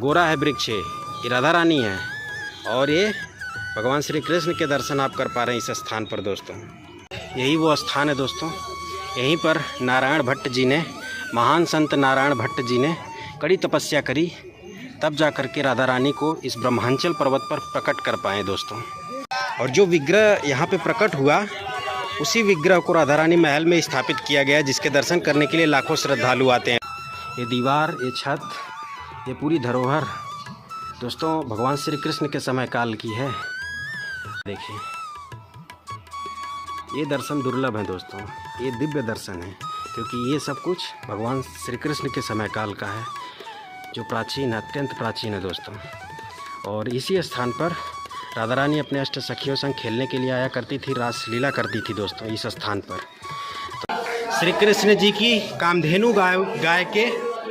गोरा है वृक्ष, ये राधा रानी है और ये भगवान श्री कृष्ण के दर्शन आप कर पा रहे हैं इस स्थान पर दोस्तों। यही वो स्थान है दोस्तों। यहीं पर नारायण भट्ट जी ने, महान संत नारायण भट्ट जी ने कड़ी तपस्या करी, तब जा कर के राधा रानी को इस ब्रह्मांचल पर्वत पर प्रकट कर पाए दोस्तों। और जो विग्रह यहाँ पे प्रकट हुआ, उसी विग्रह को राधा रानी महल में स्थापित किया गया, जिसके दर्शन करने के लिए लाखों श्रद्धालु आते हैं। ये दीवार, ये छत, ये पूरी धरोहर दोस्तों भगवान श्री कृष्ण के समय काल की है। देखिए, ये दर्शन दुर्लभ है दोस्तों, ये दिव्य दर्शन है, क्योंकि ये सब कुछ भगवान श्री कृष्ण के समय काल का है, जो प्राचीन, अत्यंत प्राचीन है दोस्तों। और इसी स्थान पर राधा रानी अपने अष्ट सखियों संग खेलने के लिए आया करती थी, रासलीला करती थी दोस्तों इस स्थान पर। श्री कृष्ण जी की कामधेनु गाय के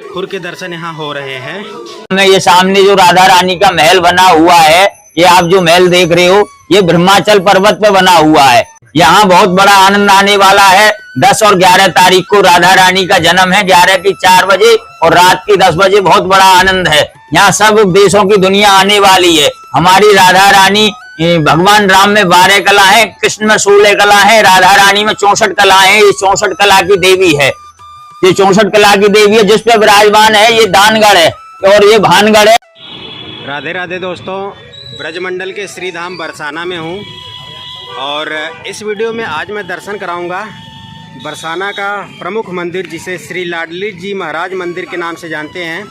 खुर के दर्शन यहाँ हो रहे हैं। ये सामने जो राधा रानी का महल बना हुआ है, ये आप जो महल देख रहे हो, ये ब्रह्माचल पर्वत पे बना हुआ है। यहाँ बहुत बड़ा आनंद आने वाला है। 10 और 11 तारीख को राधा रानी का जन्म है, 11 की 4 बजे और रात की 10 बजे बहुत बड़ा आनंद है। यहाँ सब देशों की दुनिया आने वाली है। हमारी राधा रानी, भगवान राम में 12 कला है, कृष्ण में 16 कला है, राधा रानी में 64 कला है। ये 64 कला की देवी है, ये 64 कला की देवी है। जिस पे विराजमान है ये दानगढ़ है और ये भानगढ़ है। राधे राधे दोस्तों, ब्रजमंडल के श्री धाम बरसाना में हूँ और इस वीडियो में आज मैं दर्शन कराऊंगा बरसाना का प्रमुख मंदिर, जिसे श्री लाडली जी महाराज मंदिर के नाम से जानते हैं,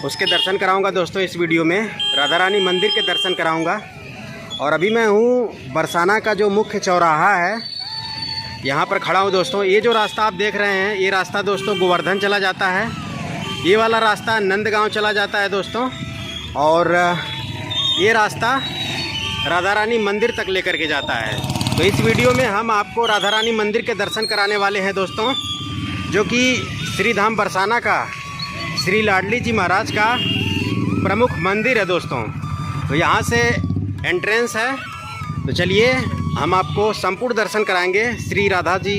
उसके दर्शन कराऊंगा दोस्तों। इस वीडियो में राधा रानी मंदिर के दर्शन कराऊंगा। और अभी मैं हूँ बरसाना का जो मुख्य चौराहा है, यहाँ पर खड़ा हूँ दोस्तों। ये जो रास्ता आप देख रहे हैं, ये रास्ता दोस्तों गोवर्धन चला जाता है, ये वाला रास्ता नंदगांव चला जाता है दोस्तों, और ये रास्ता राधा रानी मंदिर तक लेकर के जाता है। तो इस वीडियो में हम आपको राधा रानी मंदिर के दर्शन कराने वाले हैं दोस्तों, जो कि श्री धाम बरसाना का श्री लाडली जी महाराज का प्रमुख मंदिर है दोस्तों। तो यहाँ से एंट्रेंस है। तो चलिए हम आपको संपूर्ण दर्शन कराएंगे श्री राधा जी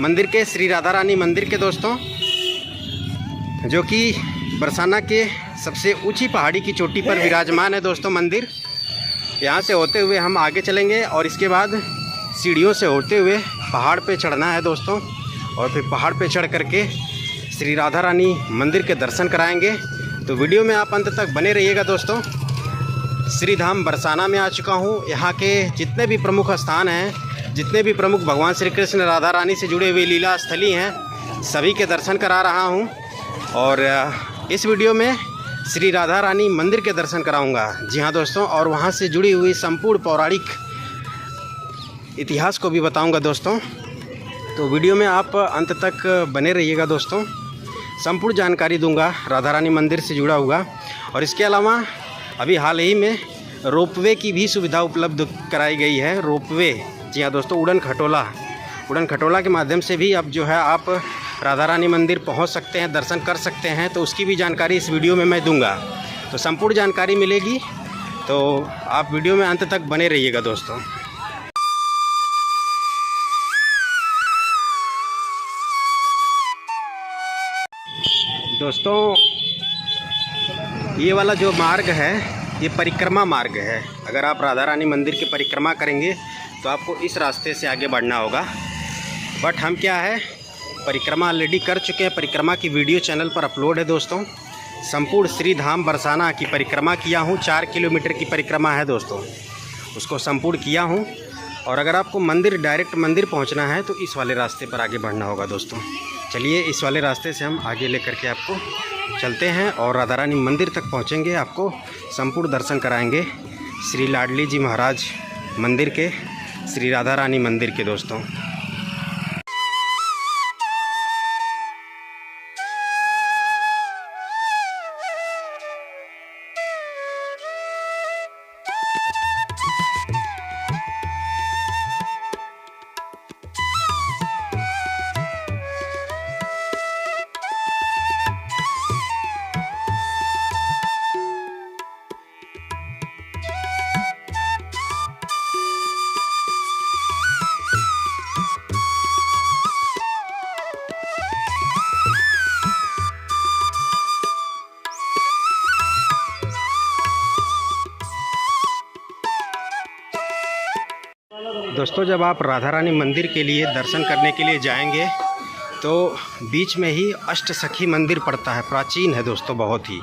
मंदिर के, श्री राधा रानी मंदिर के दोस्तों, जो कि बरसाना के सबसे ऊंची पहाड़ी की चोटी पर विराजमान है दोस्तों मंदिर। यहाँ से होते हुए हम आगे चलेंगे और इसके बाद सीढ़ियों से होते हुए पहाड़ पे चढ़ना है दोस्तों, और फिर पहाड़ पे चढ़ करके श्री राधा रानी मंदिर के दर्शन कराएंगे। तो वीडियो में आप अंत तक बने रहिएगा दोस्तों। श्री धाम बरसाना में आ चुका हूँ। यहाँ के जितने भी प्रमुख स्थान हैं, जितने भी प्रमुख भगवान श्री कृष्ण राधा रानी से जुड़े हुए लीला स्थली हैं, सभी के दर्शन करा रहा हूँ। और इस वीडियो में श्री राधा रानी मंदिर के दर्शन कराऊंगा। जी हाँ दोस्तों, और वहाँ से जुड़ी हुई संपूर्ण पौराणिक इतिहास को भी बताऊंगा दोस्तों। तो वीडियो में आप अंत तक बने रहिएगा दोस्तों। संपूर्ण जानकारी दूंगा राधा रानी मंदिर से जुड़ा हुआ। और इसके अलावा अभी हाल ही में रोपवे की भी सुविधा उपलब्ध कराई गई है। रोपवे, जी हाँ दोस्तों, उड़न खटोला के माध्यम से भी अब जो है आप राधा रानी मंदिर पहुंच सकते हैं, दर्शन कर सकते हैं। तो उसकी भी जानकारी इस वीडियो में मैं दूंगा। तो संपूर्ण जानकारी मिलेगी, तो आप वीडियो में अंत तक बने रहिएगा दोस्तों। दोस्तों, ये वाला जो मार्ग है, ये परिक्रमा मार्ग है। अगर आप राधा रानी मंदिर की परिक्रमा करेंगे तो आपको इस रास्ते से आगे बढ़ना होगा। बट हम क्या है, परिक्रमा ऑलरेडी कर चुके हैं। परिक्रमा की वीडियो चैनल पर अपलोड है दोस्तों। संपूर्ण श्री धाम बरसाना की परिक्रमा किया हूँ। 4 किलोमीटर की परिक्रमा है दोस्तों, उसको संपूर्ण किया हूँ। और अगर आपको मंदिर, डायरेक्ट मंदिर पहुँचना है, तो इस वाले रास्ते पर आगे बढ़ना होगा दोस्तों। चलिए इस वाले रास्ते से हम आगे लेकर के आपको चलते हैं और राधा रानी मंदिर तक पहुँचेंगे। आपको संपूर्ण दर्शन कराएंगे श्री लाडली जी महाराज मंदिर के, श्री राधा रानी मंदिर के दोस्तों। दोस्तों जब आप राधा रानी मंदिर के लिए दर्शन करने के लिए जाएंगे तो बीच में ही अष्ट सखी मंदिर पड़ता है, प्राचीन है दोस्तों बहुत ही,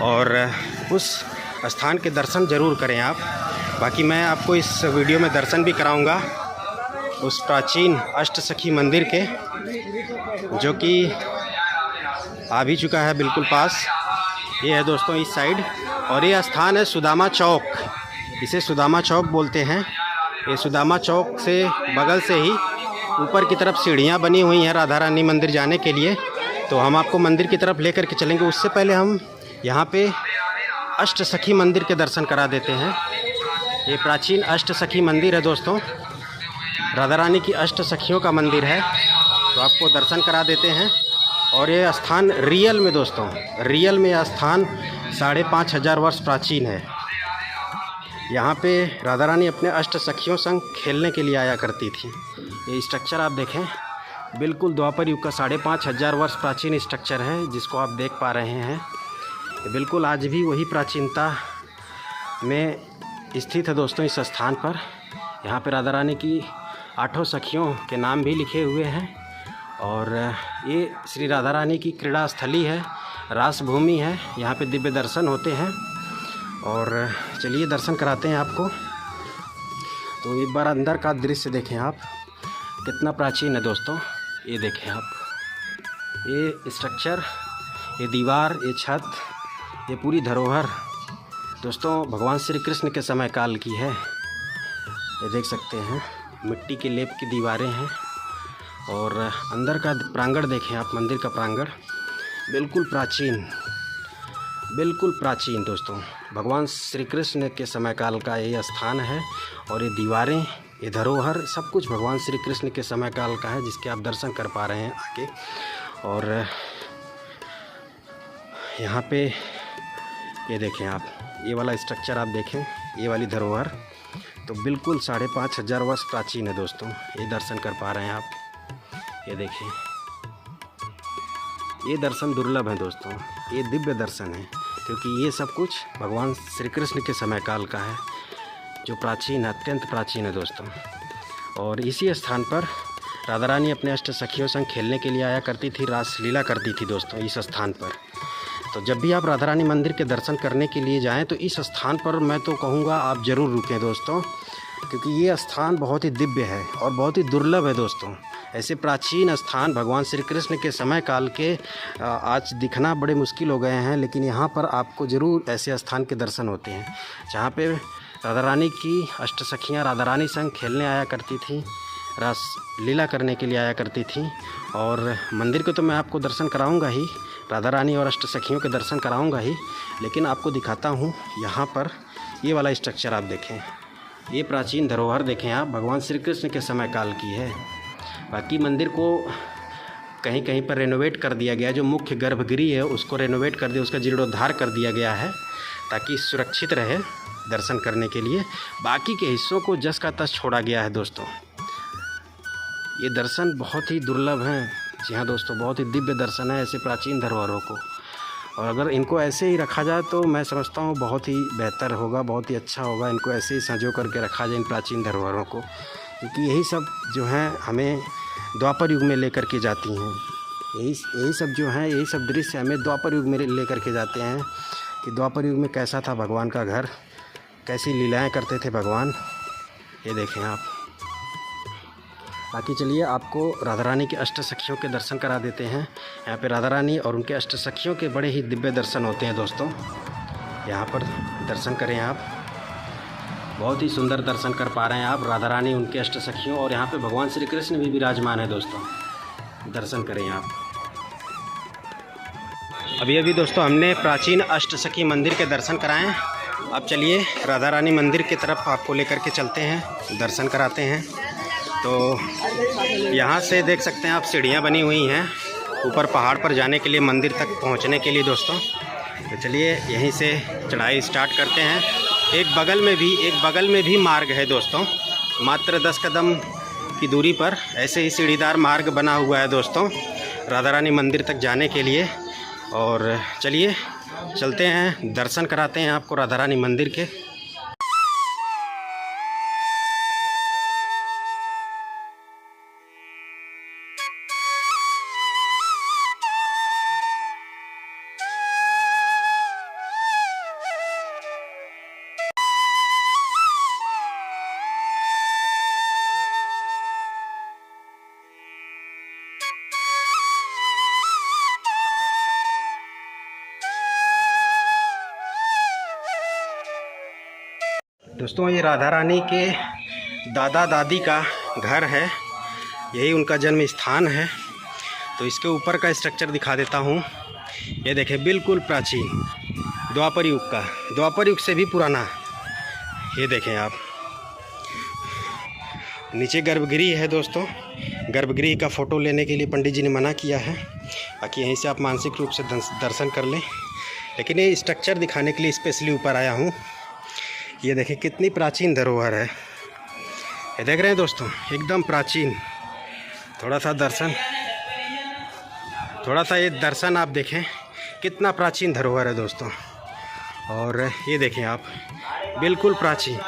और उस स्थान के दर्शन ज़रूर करें आप। बाकी मैं आपको इस वीडियो में दर्शन भी कराऊंगा उस प्राचीन अष्ट सखी मंदिर के, जो कि आ भी चुका है बिल्कुल पास। ये है दोस्तों इस साइड, और ये स्थान है सुदामा चौक, इसे सुदामा चौक बोलते हैं। ये सुदामा चौक से बगल से ही ऊपर की तरफ सीढ़ियाँ बनी हुई हैं राधा रानी मंदिर जाने के लिए, तो हम आपको मंदिर की तरफ लेकर के चलेंगे। उससे पहले हम यहाँ पे अष्ट सखी मंदिर के दर्शन करा देते हैं। ये प्राचीन अष्ट सखी मंदिर है दोस्तों, राधा रानी की अष्ट सखियों का मंदिर है, तो आपको दर्शन करा देते हैं। और ये स्थान रियल में दोस्तों, रियल में यह स्थान 5,500 वर्ष प्राचीन है। यहाँ पे राधा रानी अपने अष्ट सखियों संग खेलने के लिए आया करती थी। ये स्ट्रक्चर आप देखें, बिल्कुल द्वापर युग का 5,500 वर्ष प्राचीन स्ट्रक्चर है जिसको आप देख पा रहे हैं। बिल्कुल आज भी वही प्राचीनता में स्थित है दोस्तों इस स्थान पर। यहाँ पे राधा रानी की 8 सखियों के नाम भी लिखे हुए हैं, और ये श्री राधा रानी की क्रीड़ा स्थली है, रास भूमि है, यहाँ पे दिव्य दर्शन होते हैं। और चलिए दर्शन कराते हैं आपको। तो एक बार अंदर का दृश्य देखें आप, कितना प्राचीन है दोस्तों। ये देखें आप, ये स्ट्रक्चर, ये दीवार, ये छत, ये पूरी धरोहर दोस्तों भगवान श्री कृष्ण के समय काल की है। ये देख सकते हैं, मिट्टी के लेप की दीवारें हैं, और अंदर का प्रांगण देखें आप, मंदिर का प्रांगण बिल्कुल प्राचीन, बिल्कुल प्राचीन दोस्तों, भगवान श्री कृष्ण के समय काल का ये स्थान है। और ये दीवारें, ये धरोहर, सब कुछ भगवान श्री कृष्ण के समय काल का है, जिसके आप दर्शन कर पा रहे हैं आके। और यहाँ पे ये देखें आप, ये वाला स्ट्रक्चर आप देखें, ये वाली धरोहर तो बिल्कुल 5,500 वर्ष प्राचीन है दोस्तों। ये दर्शन कर पा रहे हैं आप, ये देखें, ये दर्शन दुर्लभ है दोस्तों, ये दिव्य दर्शन है, क्योंकि ये सब कुछ भगवान श्री कृष्ण के समय काल का है, जो प्राचीन, अत्यंत प्राचीन है दोस्तों। और इसी स्थान पर राधा रानी अपने अष्ट सखियों संग खेलने के लिए आया करती थी, रास लीला करती थी दोस्तों इस स्थान पर। तो जब भी आप राधा रानी मंदिर के दर्शन करने के लिए जाएं तो इस स्थान पर मैं तो कहूँगा आप ज़रूर रुकें दोस्तों, क्योंकि ये स्थान बहुत ही दिव्य है और बहुत ही दुर्लभ है दोस्तों। ऐसे प्राचीन स्थान भगवान श्री कृष्ण के समय काल के आज दिखना बड़े मुश्किल हो गए हैं, लेकिन यहाँ पर आपको ज़रूर ऐसे स्थान के दर्शन होते हैं जहाँ पे राधा रानी की अष्ट सखियाँ राधा रानी संग खेलने आया करती थी, रास लीला करने के लिए आया करती थी। और मंदिर को तो मैं आपको दर्शन कराऊंगा ही, राधा रानी और अष्ट सखियों के दर्शन कराऊंगा ही, लेकिन आपको दिखाता हूँ यहाँ पर ये वाला स्ट्रक्चर आप देखें, ये प्राचीन धरोहर देखें आप, भगवान श्री कृष्ण के समय काल की है। बाकी मंदिर को कहीं कहीं पर रेनोवेट कर दिया गया, जो मुख्य गर्भगृह है उसको रेनोवेट कर दिया, उसका जीर्णोद्धार कर दिया गया है ताकि सुरक्षित रहे दर्शन करने के लिए। बाकी के हिस्सों को जस का तस छोड़ा गया है दोस्तों। ये दर्शन बहुत ही दुर्लभ हैं, जी हाँ दोस्तों, बहुत ही दिव्य दर्शन है ऐसे प्राचीन धरोहरों को। और अगर इनको ऐसे ही रखा जाए तो मैं समझता हूँ बहुत ही बेहतर होगा, बहुत ही अच्छा होगा। इनको ऐसे ही संजो करके रखा जाए इन प्राचीन धरोहरों को, क्योंकि यही सब जो हैं हमें द्वापर युग में लेकर के जाती हैं। यही सब जो हैं, यही सब दृश्य हमें द्वापर युग में लेकर के जाते हैं कि द्वापर युग में कैसा था भगवान का घर, कैसी लीलाएं करते थे भगवान। ये देखें आप। बाकी चलिए आपको राधा रानी के अष्ट सखियों के दर्शन करा देते हैं। यहाँ पे राधा रानी और उनके अष्ट सखियों के बड़े ही दिव्य दर्शन होते हैं दोस्तों। यहाँ पर दर्शन करें आप, बहुत ही सुंदर दर्शन कर पा रहे हैं आप, राधा रानी, उनके अष्ट सखियों, और यहाँ पे भगवान श्री कृष्ण भी विराजमान है दोस्तों। दर्शन करें आप। अभी अभी दोस्तों हमने प्राचीन अष्ट सखी मंदिर के दर्शन कराएँ। अब चलिए राधा रानी मंदिर की तरफ आपको लेकर के चलते हैं, दर्शन कराते हैं। तो यहाँ से देख सकते हैं आप, सीढ़ियाँ बनी हुई हैं ऊपर पहाड़ पर जाने के लिए, मंदिर तक पहुँचने के लिए दोस्तों। तो चलिए यहीं से चढ़ाई स्टार्ट करते हैं। एक बगल में भी मार्ग है दोस्तों, मात्र 10 कदम की दूरी पर ऐसे ही सीढ़ीदार मार्ग बना हुआ है दोस्तों राधा रानी मंदिर तक जाने के लिए। और चलिए चलते हैं, दर्शन कराते हैं आपको राधा रानी मंदिर के। दोस्तों ये राधा रानी के दादा दादी का घर है, यही उनका जन्म स्थान है। तो इसके ऊपर का स्ट्रक्चर दिखा देता हूँ। ये देखें, बिल्कुल प्राचीन द्वापर युग का, द्वापर युग से भी पुराना। ये देखें आप, नीचे गर्भगृह है दोस्तों। गर्भगृह का फ़ोटो लेने के लिए पंडित जी ने मना किया है, बाकी यहीं से आप मानसिक रूप से दर्शन कर लें। लेकिन ये स्ट्रक्चर दिखाने के लिए स्पेशली ऊपर आया हूँ। ये देखें कितनी प्राचीन धरोहर है। ये देख रहे हैं दोस्तों, एकदम प्राचीन। थोड़ा सा ये दर्शन आप देखें, कितना प्राचीन धरोहर है दोस्तों। और ये देखें आप, बिल्कुल प्राचीन,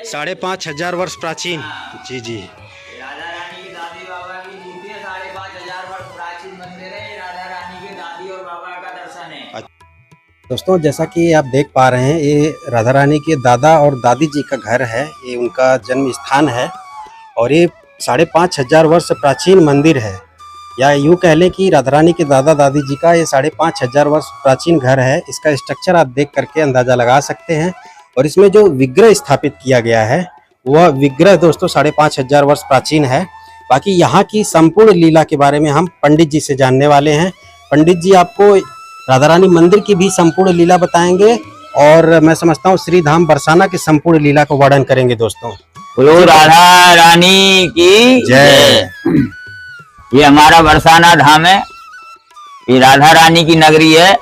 5,500 वर्ष प्राचीन। जी जी, राधा रानी की दादी बाबा की मूर्ति है, 5,500 वर्ष प्राचीन मंदिर है। ये राधा रानी के दादी और बाबा का दर्शन है। दोस्तों जैसा कि आप देख पा रहे हैं, ये राधा रानी के दादा और दादी जी का घर है, ये उनका जन्म स्थान है। और ये 5,500 वर्ष प्राचीन मंदिर है, या यूँ कह लें कि राधा रानी के दादा दादी जी का ये 5,500 वर्ष प्राचीन घर है। इसका स्ट्रक्चर आप देख करके अंदाज़ा लगा सकते हैं। और इसमें जो विग्रह स्थापित किया गया है, वह विग्रह दोस्तों 5,500 वर्ष प्राचीन है। बाकी यहाँ की संपूर्ण लीला के बारे में हम पंडित जी से जानने वाले हैं। पंडित जी आपको राधा रानी मंदिर की भी संपूर्ण लीला बताएंगे, और मैं समझता हूँ श्री धाम बरसाना की संपूर्ण लीला को वर्णन करेंगे दोस्तों। बोलो राधा रानी की जय। ये हमारा बरसाना धाम है, ये राधा रानी की नगरी है,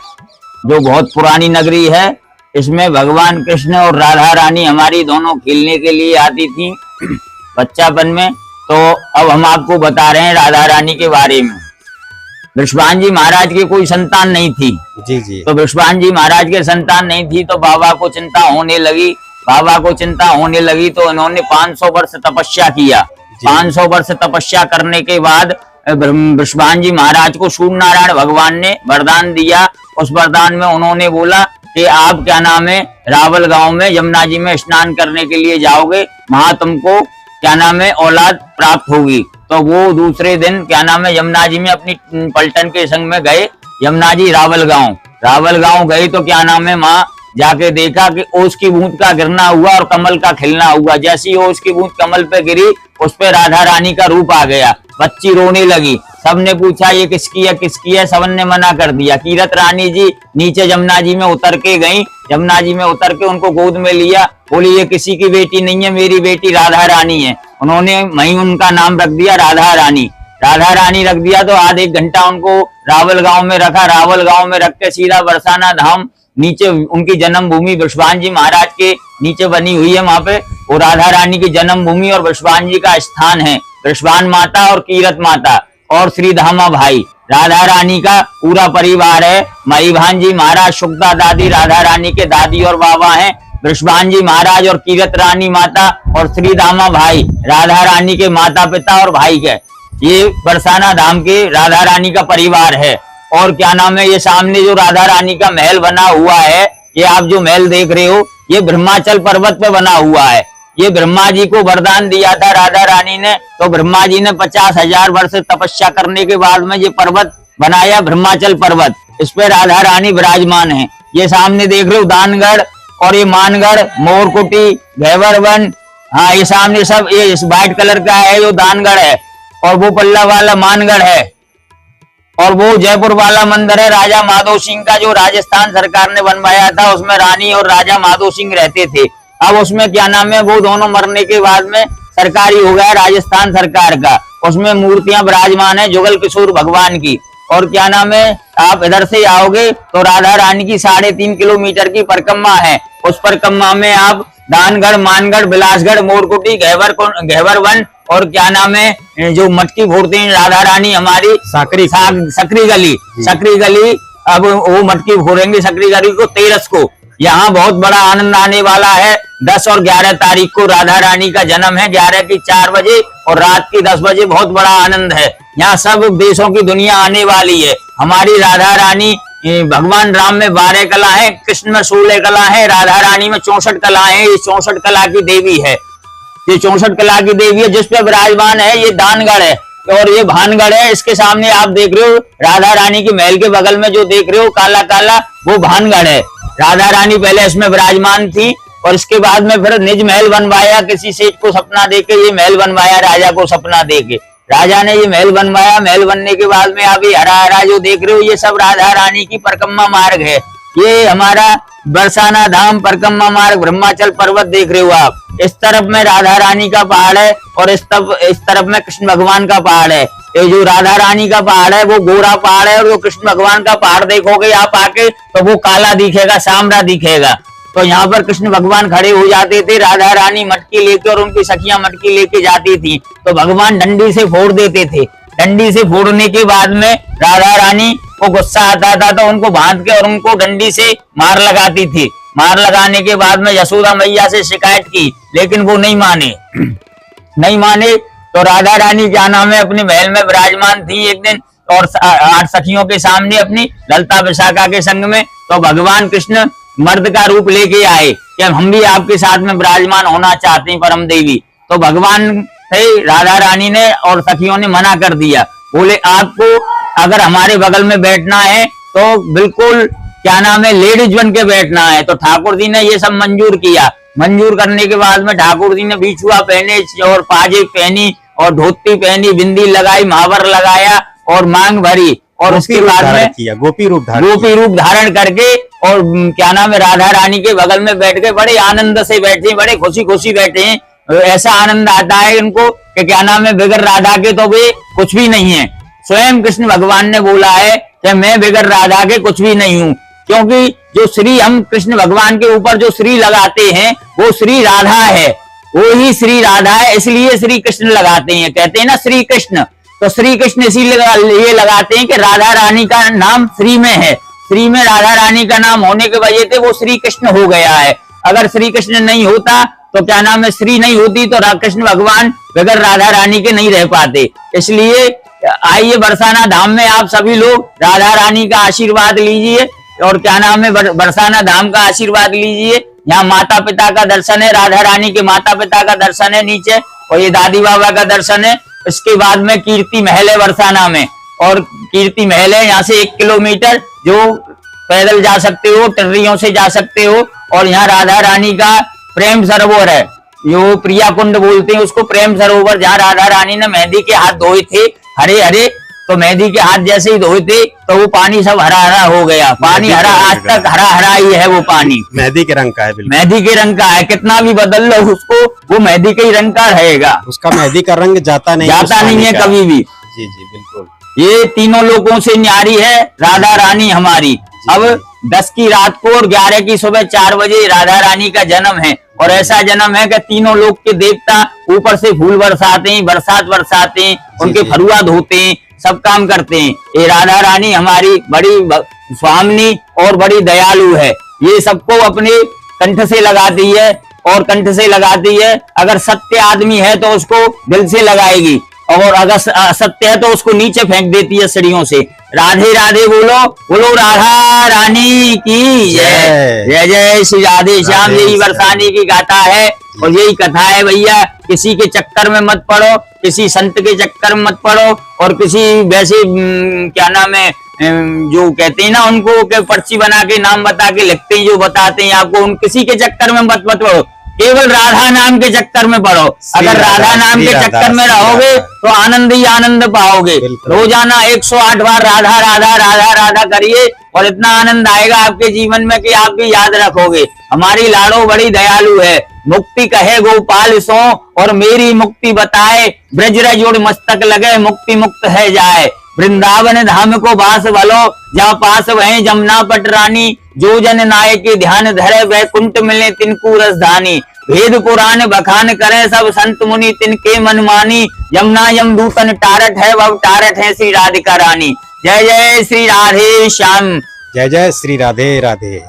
जो बहुत पुरानी नगरी है। इसमें भगवान कृष्ण और राधा रानी हमारी दोनों खेलने के लिए आती थी बच्चापन में। तो अब हम आपको बता रहे हैं राधा रानी के बारे में। वृषभान जी महाराज की कोई संतान नहीं थी। जी जी। तो वृषभान जी महाराज के संतान नहीं थी, तो बाबा को चिंता होने लगी। तो इन्होंने 500 वर्ष तपस्या किया। 500 वर्ष तपस्या करने के बाद वृषभान जी महाराज को सूर्य नारायण भगवान ने वरदान दिया। उस वरदान में उन्होंने बोला कि आप क्या नाम है, रावल गांव में यमुना जी में स्नान करने के लिए जाओगे, वहां तुमको क्या नाम है औलाद प्राप्त होगी। तो वो दूसरे दिन क्या नाम है यमुना जी में अपनी पलटन के संग में गए। यमुना जी रावल गांव गए तो क्या नाम है माँ जाके देखा कि ओस की बूंद का गिरना हुआ और कमल का खिलना हुआ। जैसी ओस की बूंद कमल पे गिरी, उस पे राधा रानी का रूप आ गया। बच्ची रोने लगी। सबने पूछा ये किसकी है, सबने मना कर दिया। कीरत रानी जी नीचे यमुना जी में उतर के गई। यमुना जी में उतर के उनको गोद में लिया, बोली ये किसी की बेटी नहीं है, मेरी बेटी राधा रानी है। उन्होंने वहीं उनका नाम रख दिया राधा रानी रख दिया। तो आध एक घंटा उनको रावल गांव में रखा। रावल गांव में रख के सीधा बरसाना धाम, नीचे उनकी जन्म भूमि वृषभान जी महाराज के नीचे बनी हुई है। वहां पे वो राधा रानी की जन्म भूमि और वृषभान जी का स्थान है। वृषभान माता और कीरत माता और श्री धामा भाई, राधा रानी का पूरा परिवार है। महीभान जी महाराज शुक्ता दादी राधा रानी के दादी और बाबा हैं। वृषभान जी महाराज और कीरत रानी माता और श्री धामा भाई राधा रानी के माता पिता और भाई के, ये बरसाना धाम के राधा रानी का परिवार है। और क्या नाम है, ये सामने जो राधा रानी का महल बना हुआ है, ये आप जो महल देख रहे हो, ये ब्रह्माचल पर्वत पे बना हुआ है। ये ब्रह्मा जी को वरदान दिया था राधा रानी ने, तो ब्रह्मा जी ने 50,000 वर्ष तपस्या करने के बाद में ये पर्वत बनाया, ब्रह्माचल पर्वत। इस पे राधा रानी विराजमान है। ये सामने देख रहे हो दानगढ़, और ये मानगढ़, मोरकुटी, घेवर वन, हाँ ये सामने सब ये इस व्हाइट कलर का है जो दानगढ़ है, और वो पल्ला वाला मानगढ़ है, और वो जयपुर वाला मंदिर है राजा माधो सिंह का, जो राजस्थान सरकार ने बनवाया था। उसमें रानी और राजा माधो सिंह रहते थे। अब उसमें क्या नाम है, वो दोनों मरने के बाद में सरकारी हो गया राजस्थान सरकार का। उसमें मूर्तियां विराजमान है जुगल किशोर भगवान की। और क्या नाम है, आप इधर से आओगे तो राधा रानी की 3.5 किलोमीटर की परिक्रमा है। उस परिक्रमा में आप दानगढ़, मानगढ़, बिलासगढ़, मोरकुटी, घेवर वन, और क्या नाम है जो मटकी फोड़ते हैं राधा रानी हमारी, सकरी गली। अब वो मटकी फोड़ेंगे सकरी गली को 13 को। यहाँ बहुत बड़ा आनंद आने वाला है। 10 और 11 तारीख को राधा रानी का जन्म है। 11 की 4 बजे और रात की 10 बजे बहुत बड़ा आनंद है। यहाँ सब देशों की दुनिया आने वाली है। हमारी राधा रानी, भगवान राम में 12 कला है, कृष्ण में 16 कला है, राधा रानी में 64 कला है। ये 64 कला की देवी है। ये 64 कला की देवी है। जिस पे विराजमान है ये दानगढ़ है और ये भानगढ़ है। इसके सामने आप देख रहे हो राधा रानी के महल के बगल में जो देख रहे हो काला काला, वो भानगढ़ है। राधा रानी पहले इसमें विराजमान थी। और इसके बाद में फिर निज महल बनवाया, किसी सेठ को सपना देके ये महल बनवाया, राजा को सपना देके राजा ने ये महल बनवाया। महल बनने के बाद में अभी हरा हरा जो देख रहे हो ये सब राधा रानी की परिक्रमा मार्ग है। ये हमारा बरसाना धाम परिक्रमा मार्ग ब्रह्माचल पर्वत देख रहे हो आप। इस तरफ में राधा रानी का पहाड़ है और इस तरफ में कृष्ण भगवान का पहाड़ है। ये जो राधा रानी का पहाड़ है वो गोरा पहाड़ है और जो कृष्ण भगवान का पहाड़ देखोगे आप आके तो वो काला दिखेगा, सामरा दिखेगा। तो यहाँ पर कृष्ण भगवान खड़े हो जाते थे, राधा रानी मटकी लेके और उनकी सखियां मटकी लेके जाती थी तो भगवान डंडी से फोड़ देते थे। डंडी से फोड़ने के बाद में राधा रानी को गुस्सा आता था तो उनको बांध के और उनको डंडी से मार लगाती थी। मार लगाने के बाद में यशोदा मैया से शिकायत की लेकिन वो नहीं माने। नहीं माने तो राधा रानी क्या नाम है अपने महल में विराजमान थी एक दिन और 8 सखियों के सामने अपनी ललता विशाखा के संग में। तो भगवान कृष्ण मर्द का रूप लेके आए कि हम भी आपके साथ में विराजमान होना चाहते हैं परम देवी। तो भगवान थे राधा रानी ने और सखियों ने मना कर दिया, बोले आपको अगर हमारे बगल में बैठना है तो बिल्कुल क्या नाम है लेडीज बन के बैठना है। तो ठाकुर जी ने ये सब मंजूर किया। मंजूर करने के बाद में ठाकुर जी ने बिछुआ पहने और पाजे पहनी और धोती पहनी, बिंदी लगाई, महावर लगाया और मांग भरी और उसके बाद में किया गोपी रूप धारण करके और क्या नाम है राधा रानी के बगल में बैठ के बड़े आनंद से बैठे, बड़े खुशी खुशी बैठे हैं। ऐसा आनंद आता है इनको कि क्या नाम है बगैर राधा के तो वे कुछ भी नहीं है। स्वयं कृष्ण भगवान ने बोला है कि मैं बगैर राधा के कुछ भी नहीं हूँ, क्योंकि जो श्री हम कृष्ण भगवान के ऊपर जो श्री लगाते हैं वो श्री राधा है, वो ही श्री राधा है, इसलिए श्री कृष्ण लगाते हैं। कहते हैं ना श्री कृष्ण, तो श्री कृष्ण इसीलिए लगाते हैं कि राधा रानी का नाम श्री में है। श्री में राधा रानी का नाम होने की वजह से वो श्री कृष्ण हो गया है। अगर श्री कृष्ण नहीं होता तो क्या नाम है श्री नहीं होती तो कृष्ण भगवान बगैर राधा रानी के नहीं रह पाते। इसलिए आइए बरसाना धाम में आप सभी लोग राधा रानी का आशीर्वाद लीजिए और क्या नाम है बरसाना धाम का आशीर्वाद लीजिए। यहाँ माता पिता का दर्शन है, राधा रानी के माता पिता का दर्शन है नीचे और ये दादी बाबा का दर्शन है। इसके बाद में कीर्ति महल है बरसाना में और कीर्ति महल है यहाँ से 1 किलोमीटर जो पैदल जा सकते हो, टर्रियों से जा सकते हो। और यहाँ राधा रानी का प्रेम सरोवर है, जो प्रिया कुंड बोलते हैं उसको, प्रेम सरोवर, जहाँ राधा रानी ने मेहंदी के हाथ धोए थे हरे हरे, तो मेहंदी के हाथ जैसे ही धोए थे तो वो पानी सब हरा हरा हो गया। पानी हरा, आज तक हरा हरा ही है वो पानी, मेहंदी के रंग का है, मेहंदी के रंग का है। कितना भी बदल लो उसको वो मेहंदी के ही रंग का रहेगा, उसका मेहंदी का रंग जाता नहीं है कभी भी। जी जी बिल्कुल। ये तीनों लोगों से न्यारी है राधा रानी हमारी। अब 10 की रात को और 11 की सुबह 4 बजे राधा रानी का जन्म है और ऐसा जन्म है कि तीनों लोग के देवता ऊपर से फूल बरसाते हैं, बरसात बरसाते हैं, उनके फरुआ धोते हैं, सब काम करते हैं। ये राधा रानी हमारी बड़ी स्वामिनी और बड़ी दयालु है। ये सबको अपने कंठ से लगाती है और कंठ से लगाती है। अगर सत्य आदमी है तो उसको दिल से लगाएगी और अगर असत्य है तो उसको नीचे फेंक देती है सीढ़ियों से। राधे राधे बोलो, बोलो राधा रानी की जय। जय जय श्री राधे श्याम। यही बरसाने की गाथा है और यही कथा है भैया। किसी के चक्कर में मत पड़ो, किसी संत के चक्कर में मत पड़ो और किसी वैसे क्या नाम है जो कहते हैं ना उनको के पर्ची बना के नाम बता के लिखते हैं, जो बताते हैं आपको, उन किसी के चक्कर में मत पड़ो, केवल राधा नाम के चक्कर में पढ़ो। अगर राधा नाम के चक्कर में रहोगे तो आनंद ही आनंद पाओगे। रोजाना 108 बार राधा राधा राधा राधा करिए और इतना आनंद आएगा आपके जीवन में कि आप भी याद रखोगे। हमारी लाडो बड़ी दयालु है। मुक्ति कहे गोपाल सो और मेरी मुक्ति बताए, ब्रज जोड़ मस्तक लगे मुक्ति मुक्त है जाए। वृंदावन धाम को बास भलो, जहाँ पास वहीं जमुना पट रानी, जो जन नायक के ध्यान धरे वैकुंठ मिले तिनको रसधानी। वेद पुराण बखान करे सब संत मुनि तिनके मन मानी, यमुना यमदूतन टारट है वह टारट है श्री राधिका रानी। जय जय श्री राधे श्याम। जय जय श्री राधे राधे।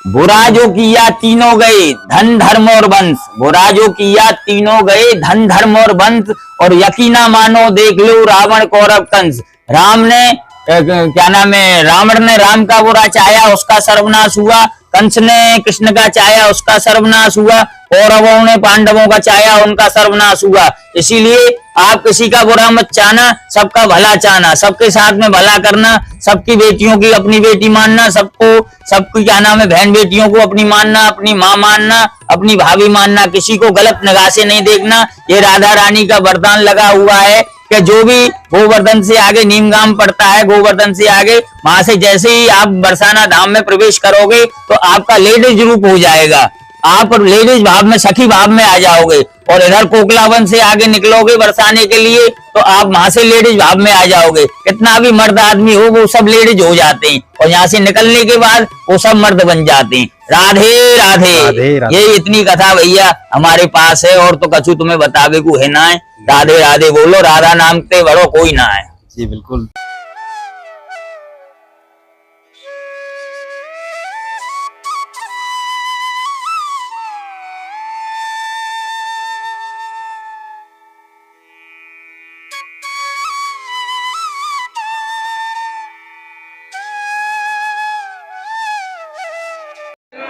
बुरा जो किया तीनों गए धन धर्म और वंश, बुरा जो किया तीनों गए धन धर्म और वंश, और यकीना मानो देख लो रावण कौरव कंस। राम ने क्या नाम है, रावण ने राम का बुरा चाहा उसका सर्वनाश हुआ, कंस ने कृष्ण का चाहा उसका सर्वनाश हुआ, कौरवों ने पांडवों का चाहा उनका सर्वनाश हुआ। इसीलिए आप किसी का बुरा मत चाहना, सबका भला चाहना, सबके साथ में भला करना, सबकी बेटियों की अपनी बेटी मानना, सबकी क्या नाम है बहन बेटियों को अपनी मानना, अपनी माँ मानना, अपनी भाभी मानना, किसी को गलत निगाह से नहीं देखना। ये राधा रानी का वरदान लगा हुआ है कि जो भी गोवर्धन से आगे नीमगाम पड़ता है, गोवर्धन से आगे वहां से जैसे ही आप बरसाना धाम में प्रवेश करोगे तो आपका लेडीज रूप हो जाएगा, आप लेडीज भाव में, सखी भाव में आ जाओगे। और इधर कोकलावन से आगे निकलोगे बरसाने के लिए तो आप वहां से लेडीज भाव में आ जाओगे। कितना भी मर्द आदमी हो वो सब लेडीज हो जाते हैं और यहाँ से निकलने के बाद वो सब मर्द बन जाते हैं। राधे राधे, राधे राधे। ये इतनी कथा भैया हमारे पास है और तो कछु तुम्हें बतावे को है ना है। राधे राधे बोलो, राधा नाम के बड़ो कोई ना है। जी बिल्कुल।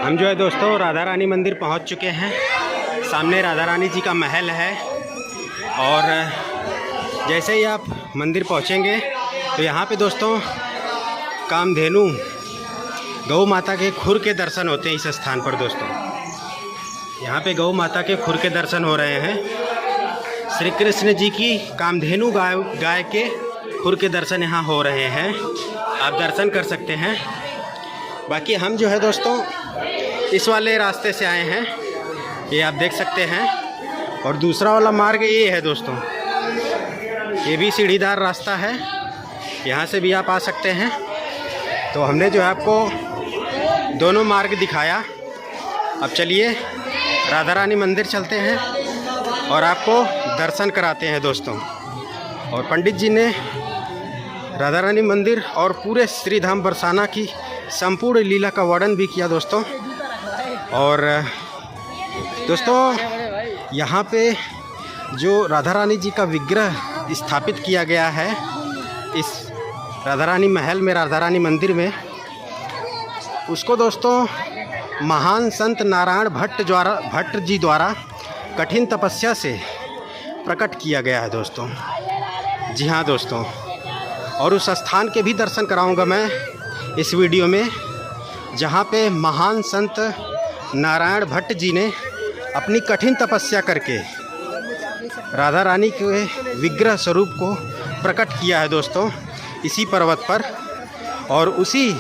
हम जो है दोस्तों राधा रानी मंदिर पहुंच चुके हैं। सामने राधा रानी जी का महल है और जैसे ही आप मंदिर पहुंचेंगे तो यहाँ पे दोस्तों कामधेनु गौ माता के खुर के दर्शन होते हैं। इस स्थान पर दोस्तों यहाँ पे गौ माता के खुर के दर्शन हो रहे हैं। श्री कृष्ण जी की कामधेनु गाय के खुर के दर्शन यहाँ हो रहे हैं, आप दर्शन कर सकते हैं। बाकी हम जो है दोस्तों इस वाले रास्ते से आए हैं, ये आप देख सकते हैं। और दूसरा वाला मार्ग ये है दोस्तों, ये भी सीढ़ीदार रास्ता है, यहाँ से भी आप आ सकते हैं। तो हमने जो है आपको दोनों मार्ग दिखाया। अब चलिए राधा रानी मंदिर चलते हैं और आपको दर्शन कराते हैं दोस्तों। और पंडित जी ने राधा रानी मंदिर और पूरे श्री धाम बरसाना की संपूर्ण लीला का वर्णन भी किया दोस्तों। और दोस्तों यहाँ पे जो राधा रानी जी का विग्रह स्थापित किया गया है इस राधा रानी महल में, राधा रानी मंदिर में, उसको दोस्तों महान संत नारायण भट्ट जी द्वारा कठिन तपस्या से प्रकट किया गया है दोस्तों। जी हाँ दोस्तों, और उस स्थान के भी दर्शन कराऊंगा मैं इस वीडियो में, जहाँ पे महान संत नारायण भट्ट जी ने अपनी कठिन तपस्या करके राधा रानी के विग्रह स्वरूप को प्रकट किया है दोस्तों इसी पर्वत पर। और उसी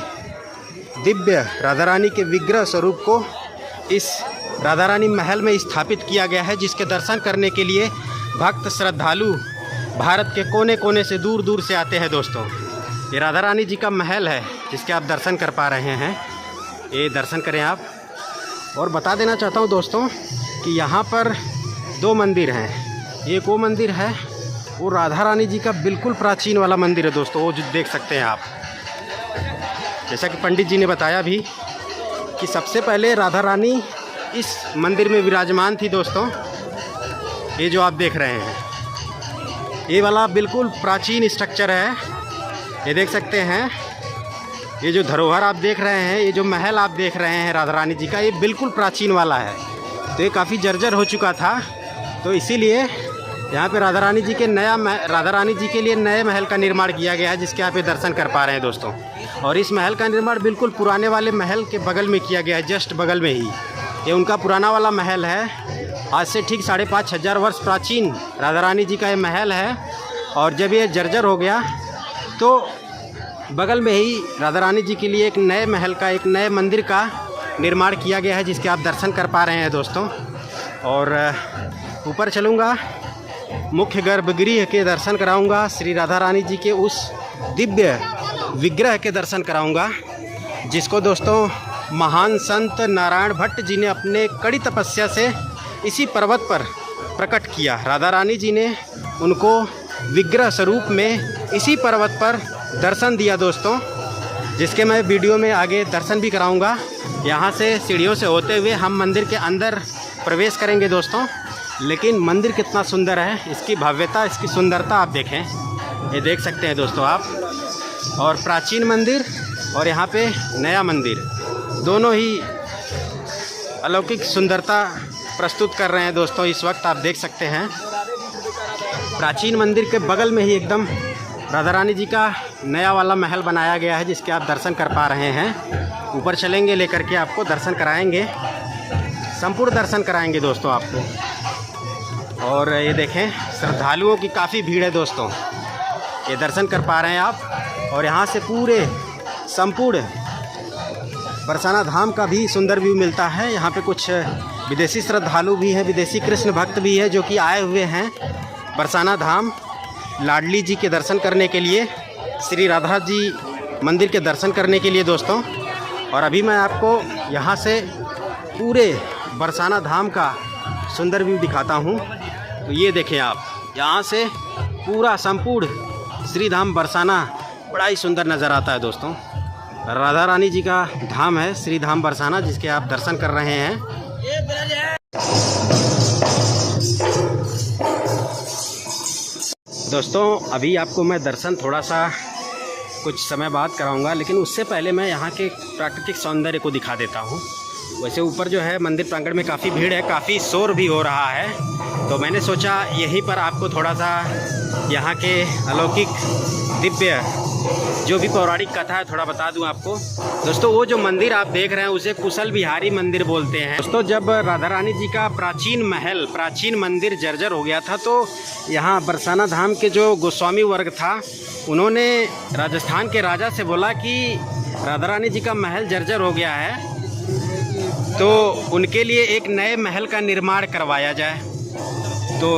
दिव्य राधा रानी के विग्रह स्वरूप को इस राधा रानी महल में स्थापित किया गया है, जिसके दर्शन करने के लिए भक्त श्रद्धालु भारत के कोने कोने से दूर दूर से आते हैं दोस्तों। ये राधा रानी जी का महल है जिसके आप दर्शन कर पा रहे हैं, ये दर्शन करें आप। और बता देना चाहता हूँ दोस्तों कि यहाँ पर दो मंदिर हैं। एक वो मंदिर है, वो राधा रानी जी का बिल्कुल प्राचीन वाला मंदिर है दोस्तों, वो जो देख सकते हैं आप। जैसा कि पंडित जी ने बताया भी कि सबसे पहले राधा रानी इस मंदिर में विराजमान थी दोस्तों। ये जो आप देख रहे हैं ये वाला बिल्कुल प्राचीन स्ट्रक्चर है, ये देख सकते हैं। ये जो धरोहर आप देख रहे हैं, ये जो महल आप देख रहे हैं राधा रानी जी का, ये बिल्कुल प्राचीन वाला है। तो ये काफ़ी जर्जर हो चुका था, तो इसीलिए यहाँ पे राधा रानी जी के लिए नए महल का निर्माण किया गया है, जिसके आप ये दर्शन कर पा रहे हैं दोस्तों। और इस महल का निर्माण बिल्कुल पुराने वाले महल के बगल में किया गया है, जस्ट बगल में ही। ये उनका पुराना वाला महल है, आज से ठीक 5,500 वर्ष प्राचीन राधा रानी जी का ये महल है। और जब ये जर्जर हो गया तो बगल में ही राधा रानी जी के लिए एक नए महल का, एक नए मंदिर का निर्माण किया गया है, जिसके आप दर्शन कर पा रहे हैं दोस्तों। और ऊपर चलूँगा, मुख्य गर्भगृह के दर्शन कराऊंगा, श्री राधा रानी जी के उस दिव्य विग्रह के दर्शन कराऊंगा, जिसको दोस्तों महान संत नारायण भट्ट जी ने अपने कड़ी तपस्या से इसी पर्वत पर प्रकट किया। राधा रानी जी ने उनको विग्रह स्वरूप में इसी पर्वत पर दर्शन दिया दोस्तों, जिसके मैं वीडियो में आगे दर्शन भी कराऊंगा। यहाँ से सीढ़ियों से होते हुए हम मंदिर के अंदर प्रवेश करेंगे दोस्तों। लेकिन मंदिर कितना सुंदर है, इसकी भव्यता, इसकी सुंदरता आप देखें, ये देख सकते हैं दोस्तों आप। और प्राचीन मंदिर और यहाँ पे नया मंदिर दोनों ही अलौकिक सुंदरता प्रस्तुत कर रहे हैं दोस्तों। इस वक्त आप देख सकते हैं प्राचीन मंदिर के बगल में ही एकदम राधा रानी जी का नया वाला महल बनाया गया है, जिसके आप दर्शन कर पा रहे हैं। ऊपर चलेंगे, लेकर के आपको दर्शन कराएंगे, संपूर्ण दर्शन कराएंगे दोस्तों आपको। और ये देखें, श्रद्धालुओं की काफ़ी भीड़ है दोस्तों, ये दर्शन कर पा रहे हैं आप। और यहाँ से पूरे संपूर्ण बरसाना धाम का भी सुंदर व्यू मिलता है। यहाँ पे कुछ विदेशी श्रद्धालु भी हैं, विदेशी कृष्ण भक्त भी है, जो कि आए हुए हैं बरसाना धाम लाडली जी के दर्शन करने के लिए, श्री राधा जी मंदिर के दर्शन करने के लिए दोस्तों। और अभी मैं आपको यहाँ से पूरे बरसाना धाम का सुंदर व्यू दिखाता हूँ। तो ये देखें आप, यहाँ से पूरा संपूर्ण श्री धाम बरसाना बड़ा ही सुंदर नज़र आता है दोस्तों। राधा रानी जी का धाम है श्री धाम बरसाना, जिसके आप दर्शन कर रहे हैं। दोस्तों अभी आपको मैं दर्शन थोड़ा सा कुछ समय बाद कराऊंगा, लेकिन उससे पहले मैं यहाँ के प्राकृतिक सौंदर्य को दिखा देता हूँ। वैसे ऊपर जो है मंदिर प्रांगण में काफ़ी भीड़ है, काफ़ी शोर भी हो रहा है, तो मैंने सोचा यहीं पर आपको थोड़ा सा यहाँ के अलौकिक दिव्य जो भी पौराणिक कथा है थोड़ा बता दूं आपको। दोस्तों वो जो मंदिर आप देख रहे हैं उसे कुशल बिहारी मंदिर बोलते हैं दोस्तों। जब राधा रानी जी का प्राचीन मंदिर जर्जर हो गया था, तो यहाँ बरसाना धाम के जो गोस्वामी वर्ग था, उन्होंने राजस्थान के राजा से बोला कि राधा रानी जी का महल जर्जर हो गया है, तो उनके लिए एक नए महल का निर्माण करवाया जाए। तो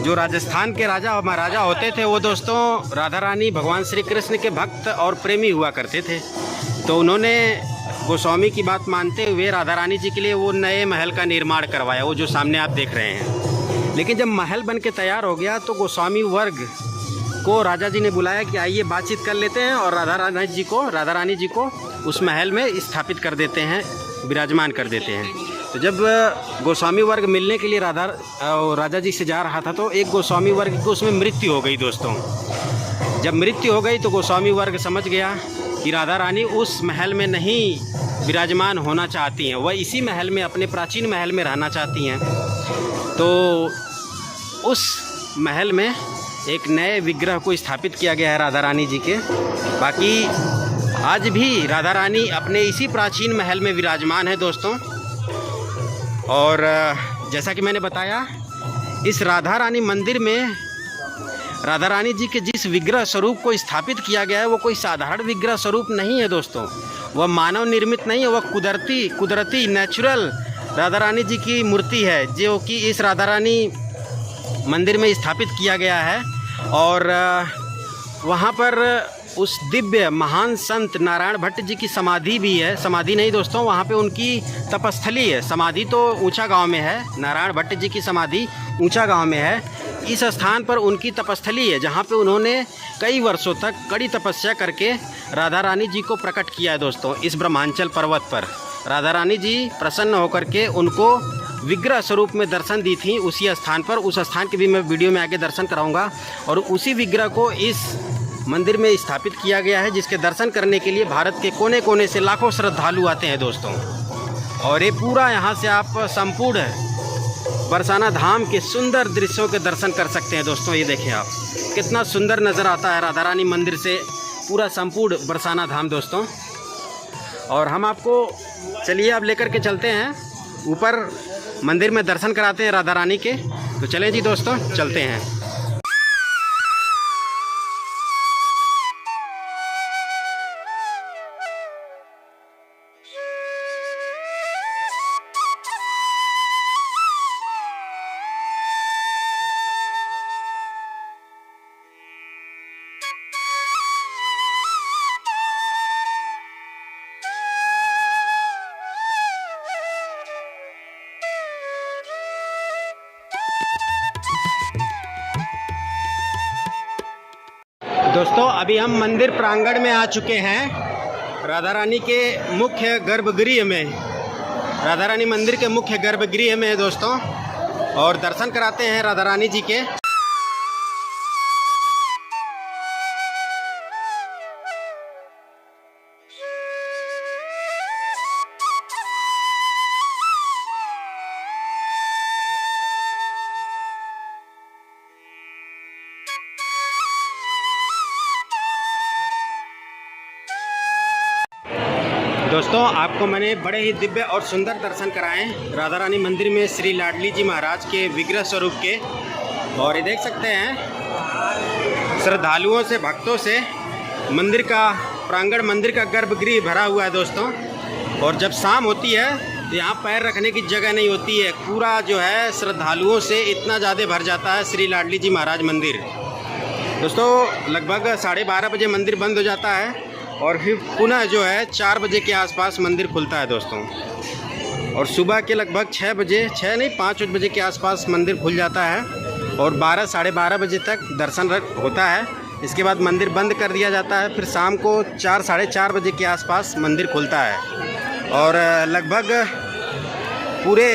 जो राजस्थान के राजा और महाराजा होते थे, वो दोस्तों राधा रानी भगवान श्री कृष्ण के भक्त और प्रेमी हुआ करते थे। तो उन्होंने गोस्वामी की बात मानते हुए राधा रानी जी के लिए वो नए महल का निर्माण करवाया, वो जो सामने आप देख रहे हैं। लेकिन जब महल बन के तैयार हो गया, तो गोस्वामी वर्ग को राजा जी ने बुलाया कि आइए बातचीत कर लेते हैं, और राधा रानी जी को उस महल में स्थापित कर देते हैं, विराजमान कर देते हैं। तो जब गोस्वामी वर्ग मिलने के लिए राजा जी से जा रहा था, तो एक गोस्वामी वर्ग को उसमें मृत्यु हो गई दोस्तों। जब मृत्यु हो गई तो गोस्वामी वर्ग समझ गया कि राधा रानी उस महल में नहीं विराजमान होना चाहती हैं, वह इसी महल में, अपने प्राचीन महल में रहना चाहती हैं। तो उस महल में एक नए विग्रह को स्थापित किया गया है राधा रानी जी के। बाकी आज भी राधा रानी अपने इसी प्राचीन महल में विराजमान है दोस्तों। और जैसा कि मैंने बताया, इस राधा रानी मंदिर में राधा रानी जी के जिस विग्रह स्वरूप को स्थापित किया गया है, वो कोई साधारण विग्रह स्वरूप नहीं है दोस्तों। वह मानव निर्मित नहीं है, वह कुदरती नेचुरल राधा रानी जी की मूर्ति है, जो कि इस राधा रानी मंदिर में स्थापित किया गया है। और वहाँ पर उस दिव्य महान संत नारायण भट्ट जी की समाधि भी है। समाधि नहीं दोस्तों, वहाँ पे उनकी तपस्थली है। समाधि तो ऊंचा गांव में है, नारायण भट्ट जी की समाधि ऊंचा गांव में है। इस स्थान पर उनकी तपस्थली है, जहाँ पे उन्होंने कई वर्षों तक कड़ी तपस्या करके राधा रानी जी को प्रकट किया है दोस्तों। इस ब्रह्मांचल पर्वत पर राधा रानी जी प्रसन्न होकर के उनको विग्रह स्वरूप में दर्शन दी थी उसी स्थान पर। उस स्थान के भी मैं वीडियो में आगे दर्शन कराऊंगा। और उसी विग्रह को इस मंदिर में स्थापित किया गया है, जिसके दर्शन करने के लिए भारत के कोने कोने से लाखों श्रद्धालु आते हैं दोस्तों। और ये पूरा यहाँ से आप संपूर्ण बरसाना धाम के सुंदर दृश्यों के दर्शन कर सकते हैं दोस्तों। ये देखें आप, कितना सुंदर नज़र आता है राधा रानी मंदिर से पूरा संपूर्ण बरसाना धाम दोस्तों। और हम आपको चलिए अब लेकर के चलते हैं ऊपर, मंदिर में दर्शन कराते हैं राधा रानी के। तो चलें जी दोस्तों, चलते हैं। दोस्तों अभी हम मंदिर प्रांगण में आ चुके हैं, राधा रानी के मुख्य गर्भगृह में। राधा रानी मंदिर के मुख्य गर्भगृह में दोस्तों, और दर्शन कराते हैं राधा रानी जी के। दोस्तों आपको मैंने बड़े ही दिव्य और सुंदर दर्शन कराए राधा रानी मंदिर में श्री लाडली जी महाराज के विग्रह स्वरूप के। और ये देख सकते हैं श्रद्धालुओं से, भक्तों से मंदिर का प्रांगण, मंदिर का गर्भगृह भरा हुआ है दोस्तों। और जब शाम होती है तो यहाँ पैर रखने की जगह नहीं होती है, पूरा जो है श्रद्धालुओं से इतना ज़्यादा भर जाता है श्री लाडली जी महाराज मंदिर। दोस्तों लगभग 12:30 बजे मंदिर बंद हो जाता है और फिर पुनः जो है 4 बजे के आसपास मंदिर खुलता है दोस्तों। और सुबह के लगभग 6 बजे, 6 नहीं 5 बजे के आसपास मंदिर खुल जाता है और 12 साढ़े 12 बजे तक दर्शन होता है। इसके बाद मंदिर बंद कर दिया जाता है। फिर शाम को 4 साढ़े 4 बजे के आसपास मंदिर खुलता है। और लगभग पूरे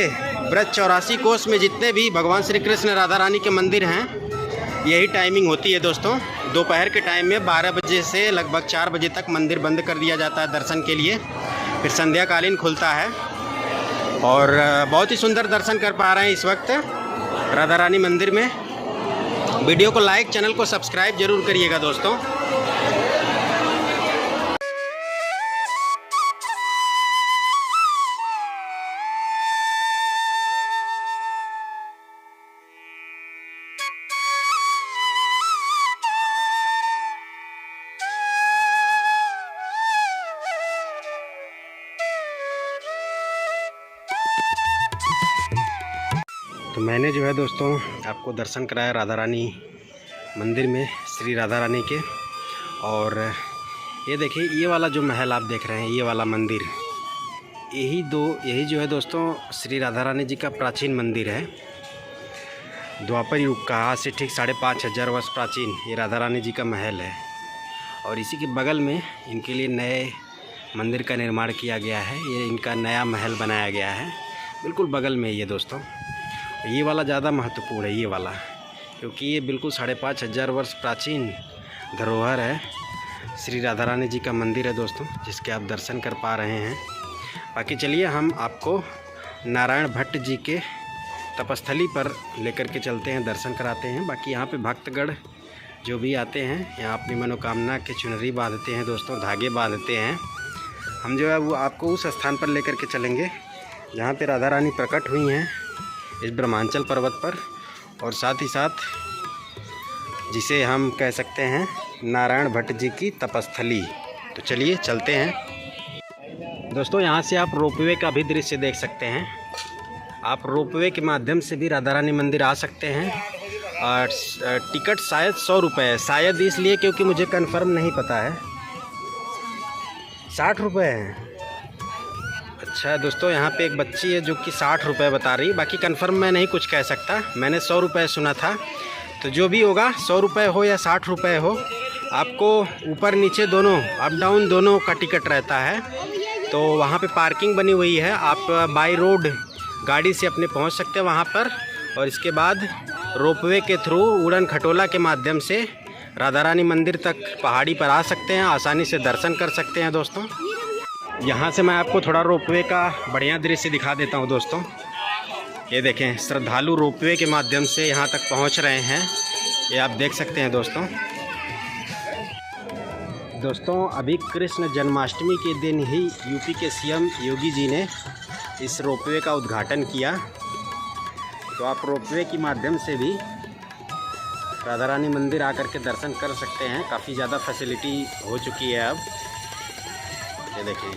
ब्रज 84 कोस में जितने भी भगवान श्री कृष्ण राधा रानी के मंदिर हैं यही टाइमिंग होती है दोस्तों। दोपहर के टाइम में 12 बजे से लगभग 4 बजे तक मंदिर बंद कर दिया जाता है दर्शन के लिए, फिर संध्याकालीन खुलता है। और बहुत ही सुंदर दर्शन कर पा रहे हैं इस वक्त राधा रानी मंदिर में। वीडियो को लाइक, चैनल को सब्सक्राइब जरूर करिएगा दोस्तों। तो मैंने जो है दोस्तों आपको दर्शन कराया राधा रानी मंदिर में, श्री राधा रानी के। और ये देखिए ये वाला जो महल आप देख रहे हैं, ये वाला मंदिर, यही जो है दोस्तों श्री राधा रानी जी का प्राचीन मंदिर है। द्वापर युग का, आज से ठीक 5,500 वर्ष प्राचीन ये राधा रानी जी का महल है। और इसी के बगल में इनके लिए नए मंदिर का निर्माण किया गया है। ये इनका नया महल बनाया गया है बिल्कुल बगल में ये दोस्तों। ये वाला ज़्यादा महत्वपूर्ण है ये वाला, क्योंकि ये बिल्कुल 5,500 वर्ष प्राचीन धरोहर है। श्री राधा रानी जी का मंदिर है दोस्तों, जिसके आप दर्शन कर पा रहे हैं। बाकी चलिए हम आपको नारायण भट्ट जी के तपस्थली पर लेकर के चलते हैं, दर्शन कराते हैं। बाकी यहाँ पे भक्तगण जो भी आते हैं यहाँ अपनी मनोकामना के चुनरी बांधते हैं दोस्तों, धागे बांधते हैं। हम जो है वो आपको उस स्थान पर लेकर के चलेंगे जहाँ पे राधा रानी प्रकट हुई हैं, इस ब्रह्मांचल पर्वत पर। और साथ ही साथ जिसे हम कह सकते हैं नारायण भट्ट जी की तपस्थली। तो चलिए चलते हैं दोस्तों। यहाँ से आप रोपवे का भी दृश्य देख सकते हैं। आप रोपवे के माध्यम से भी राधा रानी मंदिर आ सकते हैं। और टिकट शायद 100 रुपये है, शायद इसलिए क्योंकि मुझे कंफर्म नहीं पता है। 60 रुपये है। अच्छा दोस्तों, यहाँ पे एक बच्ची है जो कि 60 रुपये बता रही है। बाकी कंफर्म मैं नहीं कुछ कह सकता, मैंने 100 रुपये सुना था। तो जो भी होगा, 100 रुपये हो या 60 रुपये हो, आपको ऊपर नीचे दोनों, अप डाउन दोनों का टिकट रहता है। तो वहाँ पे पार्किंग बनी हुई है, आप बाई रोड गाड़ी से अपने पहुँच सकते हैं वहाँ पर। और इसके बाद रोपवे के थ्रू उड़न खटोला के माध्यम से राधा रानी मंदिर तक पहाड़ी पर आ सकते हैं, आसानी से दर्शन कर सकते हैं दोस्तों। यहाँ से मैं आपको थोड़ा रोपवे का बढ़िया दृश्य दिखा देता हूँ दोस्तों। ये देखें, श्रद्धालु रोपवे के माध्यम से यहाँ तक पहुँच रहे हैं, ये आप देख सकते हैं दोस्तों। अभी कृष्ण जन्माष्टमी के दिन ही यूपी के सीएम योगी जी ने इस रोपवे का उद्घाटन किया। तो आप रोपवे के माध्यम से भी राधा रानी मंदिर आकर के दर्शन कर सकते हैं। काफ़ी ज़्यादा फैसिलिटी हो चुकी है अब। ये देखिए,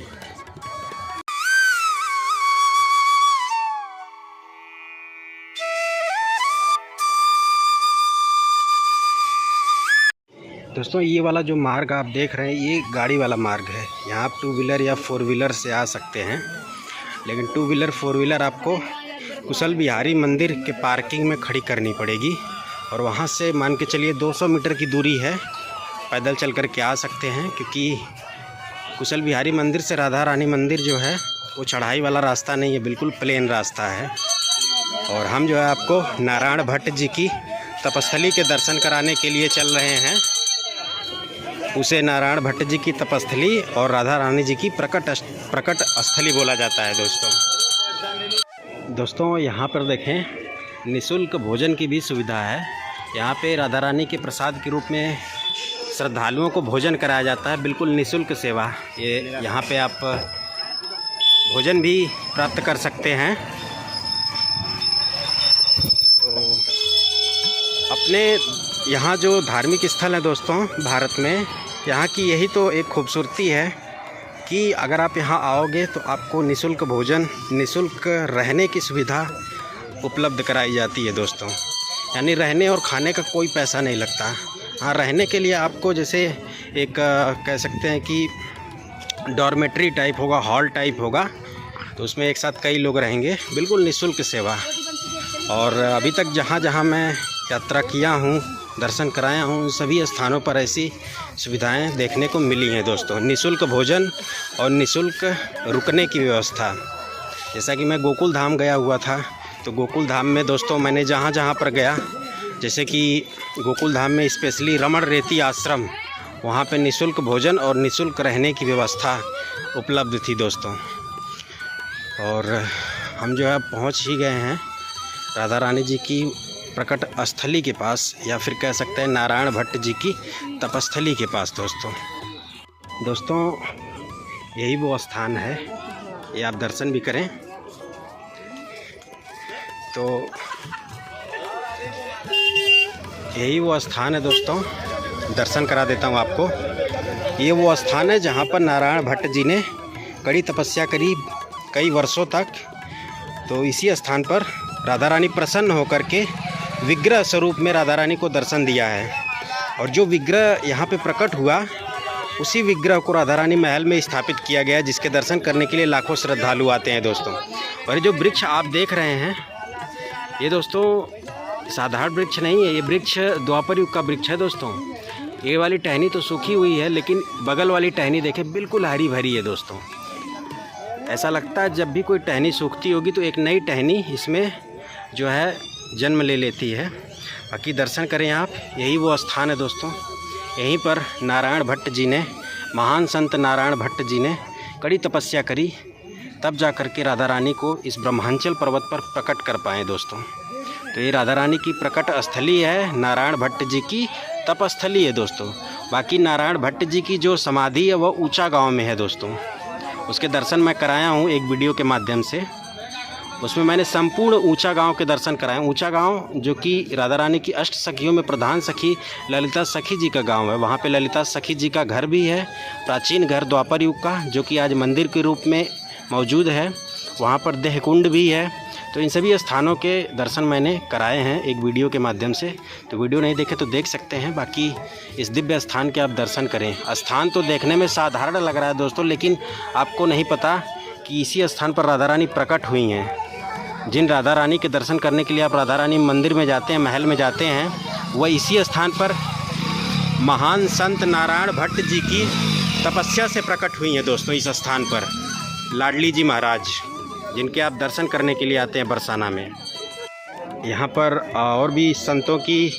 दोस्तों ये वाला जो मार्ग आप देख रहे हैं ये गाड़ी वाला मार्ग है। यहाँ आप 2 व्हीलर या 4 व्हीलर से आ सकते हैं, लेकिन 2 व्हीलर 4 व्हीलर आपको कुशल बिहारी मंदिर के पार्किंग में खड़ी करनी पड़ेगी। और वहाँ से मान के चलिए 200 मीटर की दूरी है, पैदल चल कर के आ सकते हैं। क्योंकि कुशल बिहारी मंदिर से राधा रानी मंदिर जो है वो चढ़ाई वाला रास्ता नहीं है, बिल्कुल प्लेन रास्ता है। और हम जो है आपको नारायण भट्ट जी की तपस्थली के दर्शन कराने के लिए चल रहे हैं। उसे नारायण भट्ट जी की तपस्थली और राधा रानी जी की प्रकट स्थली बोला जाता है दोस्तों। यहाँ पर देखें निःशुल्क भोजन की भी सुविधा है। यहाँ पे राधा रानी के प्रसाद के रूप में श्रद्धालुओं को भोजन कराया जाता है, बिल्कुल निःशुल्क सेवा। ये यहाँ पे आप भोजन भी प्राप्त कर सकते हैं। तो अपने यहाँ जो धार्मिक स्थल है दोस्तों भारत में, यहाँ की यही तो एक खूबसूरती है कि अगर आप यहाँ आओगे तो आपको निःशुल्क भोजन, निःशुल्क रहने की सुविधा उपलब्ध कराई जाती है दोस्तों। यानी रहने और खाने का कोई पैसा नहीं लगता। हाँ, रहने के लिए आपको जैसे एक कह सकते हैं कि डॉर्मेट्री टाइप होगा, हॉल टाइप होगा, तो उसमें एक साथ कई लोग रहेंगे, बिल्कुल निःशुल्क सेवा। और अभी तक जहाँ जहाँ मैं यात्रा किया हूँ, दर्शन कराया हूँ, उन सभी स्थानों पर ऐसी सुविधाएं देखने को मिली हैं दोस्तों। निःशुल्क भोजन और निःशुल्क रुकने की व्यवस्था। जैसा कि मैं गोकुल धाम गया हुआ था, तो गोकुल धाम में दोस्तों मैंने जहाँ जहाँ पर गया, जैसे कि गोकुल धाम में स्पेशली रमण रेती आश्रम, वहाँ पे निःशुल्क भोजन और निःशुल्क रहने की व्यवस्था उपलब्ध थी दोस्तों। और हम जो है पहुँच ही गए हैं राधा रानी जी की प्रकट स्थली के पास, या फिर कह सकते हैं नारायण भट्ट जी की तपस्थली के पास दोस्तों यही वो स्थान है, ये आप दर्शन भी करें। तो यही वो स्थान है दोस्तों, दर्शन करा देता हूँ आपको। ये वो स्थान है जहाँ पर नारायण भट्ट जी ने कड़ी तपस्या करी कई वर्षों तक। तो इसी स्थान पर राधा रानी प्रसन्न होकर के विग्रह स्वरूप में राधा रानी को दर्शन दिया है। और जो विग्रह यहाँ पे प्रकट हुआ, उसी विग्रह को राधा रानी महल में स्थापित किया गया, जिसके दर्शन करने के लिए लाखों श्रद्धालु आते हैं दोस्तों। और ये जो वृक्ष आप देख रहे हैं, ये दोस्तों साधारण वृक्ष नहीं है, ये वृक्ष द्वापर युग का वृक्ष है दोस्तों। ये वाली टहनी तो सूखी हुई है, लेकिन बगल वाली टहनी देखें बिल्कुल हरी भरी है दोस्तों। ऐसा लगता है जब भी कोई टहनी सूखती होगी तो एक नई टहनी इसमें जो है जन्म ले लेती है। बाकी दर्शन करें आप, यही वो स्थान है दोस्तों। यहीं पर नारायण भट्ट जी ने, महान संत नारायण भट्ट जी ने कड़ी तपस्या करी, तब जा कर के राधा रानी को इस ब्रह्मांचल पर्वत पर प्रकट कर पाए दोस्तों। तो ये राधा रानी की प्रकट स्थली है, नारायण भट्ट जी की तपस्थली है दोस्तों। बाकी नारायण भट्ट जी की जो समाधि है वह ऊंचा गांव में है दोस्तों। उसके दर्शन मैं कराया हूँ एक वीडियो के माध्यम से, उसमें मैंने संपूर्ण ऊंचा गांव के दर्शन कराए। ऊंचा गांव जो कि राधा रानी की अष्ट सखियों में प्रधान सखी ललिता सखी जी का गांव है। वहाँ पे ललिता सखी जी का घर भी है, प्राचीन घर द्वापर युग का, जो कि आज मंदिर के रूप में मौजूद है। वहाँ पर देहकुंड भी है। तो इन सभी स्थानों के दर्शन मैंने कराए हैं एक वीडियो के माध्यम से। तो वीडियो नहीं देखे तो देख सकते हैं। बाकी इस दिव्य स्थान के आप दर्शन करें। स्थान तो देखने में साधारण लग रहा है दोस्तों, लेकिन आपको नहीं पता कि इसी स्थान पर राधा रानी प्रकट हुई हैं। जिन राधा रानी के दर्शन करने के लिए आप राधा रानी मंदिर में जाते हैं, महल में जाते हैं, वह इसी स्थान पर महान संत नारायण भट्ट जी की तपस्या से प्रकट हुई हैं दोस्तों। इस स्थान पर लाडली जी महाराज, जिनके आप दर्शन करने के लिए आते हैं बरसाना में। यहाँ पर और भी संतों की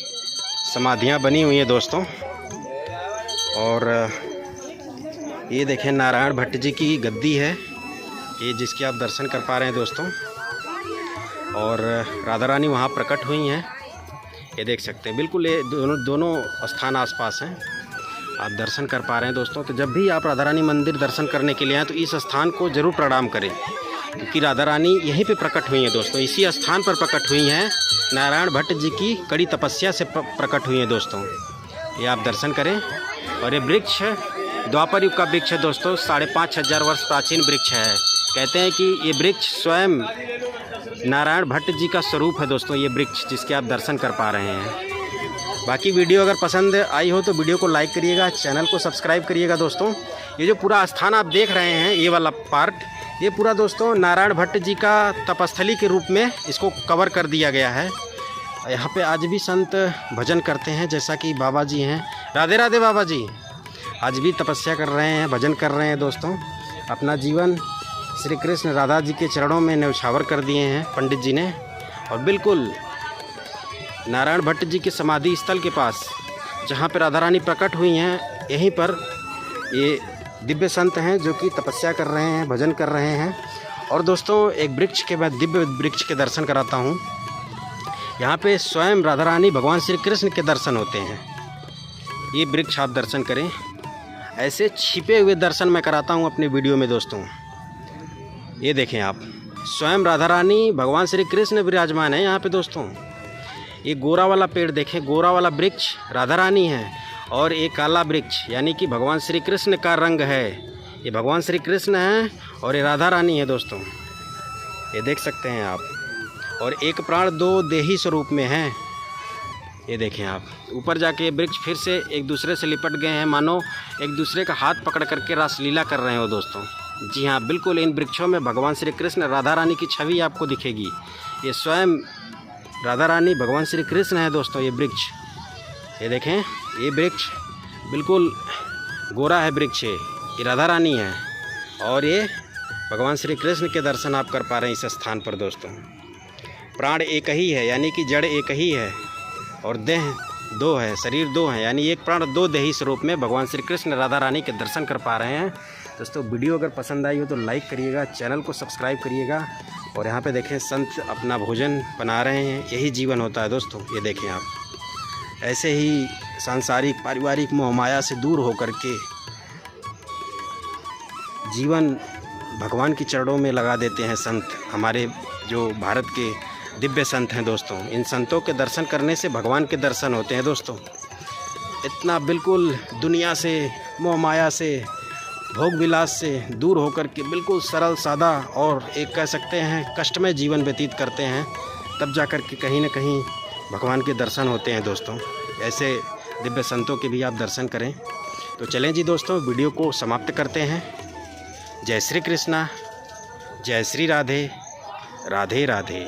समाधियाँ बनी हुई हैं दोस्तों। और ये देखें नारायण भट्ट जी की गद्दी है, ये जिसके आप दर्शन कर पा रहे हैं दोस्तों। और राधा रानी वहाँ प्रकट हुई हैं, ये देख सकते हैं। बिल्कुल ये दोनों स्थान आसपास हैं, आप दर्शन कर पा रहे हैं दोस्तों। तो जब भी आप राधा रानी मंदिर दर्शन करने के लिए आएँ तो इस स्थान को ज़रूर प्रणाम करें, क्योंकि राधा रानी यहीं पे प्रकट हुई हैं दोस्तों। इसी स्थान पर प्रकट हुई हैं, नारायण भट्ट जी की कड़ी तपस्या से प्रकट हुई हैं दोस्तों। ये आप दर्शन करें। और ये वृक्ष द्वापर युग का वृक्ष है दोस्तों, 5500 वर्ष प्राचीन वृक्ष है। कहते हैं कि ये वृक्ष स्वयं नारायण भट्ट जी का स्वरूप है दोस्तों, ये वृक्ष जिसके आप दर्शन कर पा रहे हैं। बाकी वीडियो अगर पसंद आई हो तो वीडियो को लाइक करिएगा, चैनल को सब्सक्राइब करिएगा दोस्तों। ये जो पूरा स्थान आप देख रहे हैं, ये वाला पार्ट, ये पूरा दोस्तों नारायण भट्ट जी का तपस्थली के रूप में इसको कवर कर दिया गया है। यहाँ पे आज भी संत भजन करते हैं, जैसा कि बाबा जी हैं, राधे राधे बाबा जी, आज भी तपस्या कर रहे हैं, भजन कर रहे हैं दोस्तों। अपना जीवन श्री कृष्ण राधा जी के चरणों में न्यौछावर कर दिए हैं पंडित जी ने। और बिल्कुल नारायण भट्ट जी के समाधि स्थल के पास, जहाँ पर राधा रानी प्रकट हुई हैं, यहीं पर ये दिव्य संत हैं जो कि तपस्या कर रहे हैं, भजन कर रहे हैं। और दोस्तों एक वृक्ष के बाद दिव्य वृक्ष के दर्शन कराता हूँ। यहाँ पे स्वयं राधा रानी भगवान श्री कृष्ण के दर्शन होते हैं। ये वृक्ष आप दर्शन करें। ऐसे छिपे हुए दर्शन मैं कराता हूँ अपने वीडियो में दोस्तों। ये देखें आप, स्वयं राधा रानी भगवान श्री कृष्ण विराजमान है यहाँ पे दोस्तों। ये गोरा वाला पेड़ देखें, गोरा वाला वृक्ष राधा रानी है, और एक काला वृक्ष यानी कि भगवान श्री कृष्ण का रंग है। ये भगवान श्री कृष्ण हैं और ये राधा रानी है दोस्तों, ये देख सकते हैं आप। और एक प्राण दो देही स्वरूप में हैं। ये देखें आप, ऊपर जाके ये वृक्ष फिर से एक दूसरे से लिपट गए हैं, मानो एक दूसरे का हाथ पकड़ करके रासलीला कर रहे हो दोस्तों। जी हाँ, बिल्कुल इन वृक्षों में भगवान श्री कृष्ण राधा रानी की छवि आपको दिखेगी। ये स्वयं राधा रानी भगवान श्री कृष्ण है दोस्तों। ये वृक्ष, ये देखें, ये वृक्ष बिल्कुल गोरा है वृक्ष, ये राधा रानी है, और ये भगवान श्री कृष्ण के दर्शन आप कर पा रहे हैं इस स्थान पर दोस्तों। प्राण एक ही है यानी कि जड़ एक ही है, और देह दो है, शरीर दो है, यानी एक प्राण दो देही स्वरूप में भगवान श्री कृष्ण राधा रानी के दर्शन कर पा रहे हैं दोस्तों। वीडियो अगर पसंद आई हो तो लाइक करिएगा, चैनल को सब्सक्राइब करिएगा। और यहाँ पे देखें, संत अपना भोजन बना रहे हैं, यही जीवन होता है दोस्तों। ये देखें आप, ऐसे ही सांसारिक पारिवारिक मोह माया से दूर होकर के जीवन भगवान की चरणों में लगा देते हैं संत। हमारे जो भारत के दिव्य संत हैं दोस्तों, इन संतों के दर्शन करने से भगवान के दर्शन होते हैं दोस्तों। इतना बिल्कुल दुनिया से, मोह माया से, भोग विलास से दूर होकर के बिल्कुल सरल सादा और एक कह सकते हैं कष्टमय जीवन व्यतीत करते हैं, तब जा कर के कहीं न कहीं भगवान के दर्शन होते हैं दोस्तों। ऐसे दिव्य संतों के भी आप दर्शन करें। तो चलें जी दोस्तों, वीडियो को समाप्त करते हैं। जय श्री कृष्णा, जय श्री राधे, राधे राधे।